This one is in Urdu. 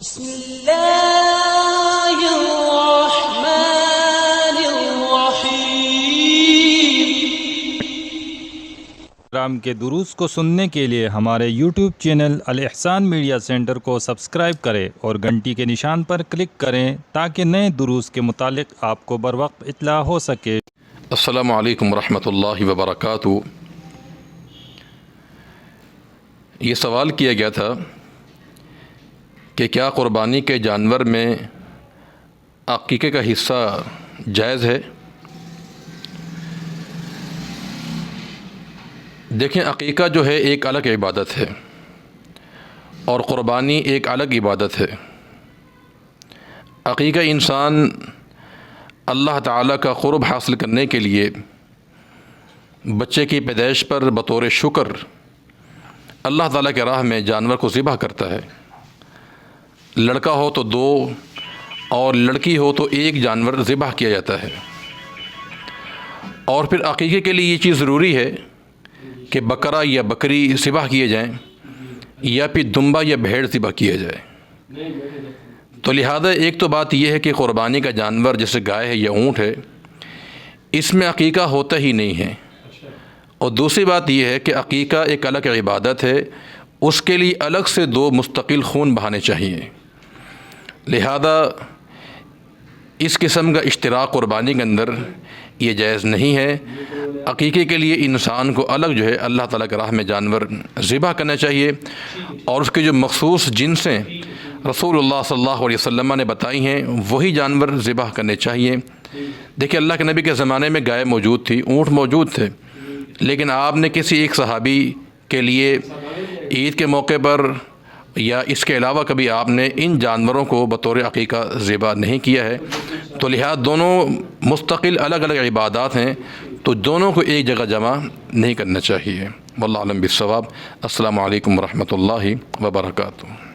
بسم اللہ الرحمن الرحیم۔ پروگرام کے دروس کو سننے کے لیے ہمارے یوٹیوب چینل الاحسان میڈیا سینٹر کو سبسکرائب کریں اور گھنٹی کے نشان پر کلک کریں تاکہ نئے دروس کے متعلق آپ کو بروقت اطلاع ہو سکے۔ السلام علیکم ورحمۃ اللہ وبرکاتہ۔ یہ سوال کیا گیا تھا کہ کیا قربانی کے جانور میں عقیقے کا حصہ جائز ہے؟ دیکھیں، عقیقہ جو ہے ایک الگ عبادت ہے اور قربانی ایک الگ عبادت ہے۔ عقیقہ انسان اللہ تعالیٰ کا قرب حاصل کرنے کے لیے بچے کی پیدائش پر بطور شکر اللہ تعالیٰ کے راہ میں جانور کو ذبح کرتا ہے۔ لڑکا ہو تو 2 اور لڑکی ہو تو 1 جانور ذبح کیا جاتا ہے۔ اور پھر عقیقے کے لیے یہ چیز ضروری ہے کہ بکرا یا بکری ذبح کیے جائیں یا پھر دمبا یا بھیڑ ذبح کیا جائے۔ تو لہذا ایک تو بات یہ ہے کہ قربانی کا جانور جیسے گائے ہے یا اونٹ ہے، اس میں عقیقہ ہوتا ہی نہیں ہے۔ اور دوسری بات یہ ہے کہ عقیقہ ایک الگ عبادت ہے، اس کے لیے الگ سے 2 مستقل خون بہانے چاہیے۔ لہذا اس قسم کا اشتراک قربانی کے اندر یہ جائز نہیں ہے۔ عقیقے کے لیے انسان کو الگ جو ہے اللہ تعالیٰ کے راہ میں جانور ذبح کرنا چاہیے، اور اس کے جو مخصوص جنسیں رسول اللہ صلی اللہ علیہ وسلم نے بتائی ہیں وہی جانور ذبح کرنے چاہیے۔ دیکھیں، اللہ کے نبی کے زمانے میں گائے موجود تھی، اونٹ موجود تھے، لیکن آپ نے کسی ایک صحابی کے لیے عید کے موقع پر یا اس کے علاوہ کبھی آپ نے ان جانوروں کو بطور عقیقہ ذبح نہیں کیا ہے۔ تو لہذا دونوں مستقل الگ الگ عبادات ہیں، تو دونوں کو ایک جگہ جمع نہیں کرنا چاہیے۔ واللہ اعلم بالصواب۔ السلام علیکم ورحمۃ اللہ وبرکاتہ۔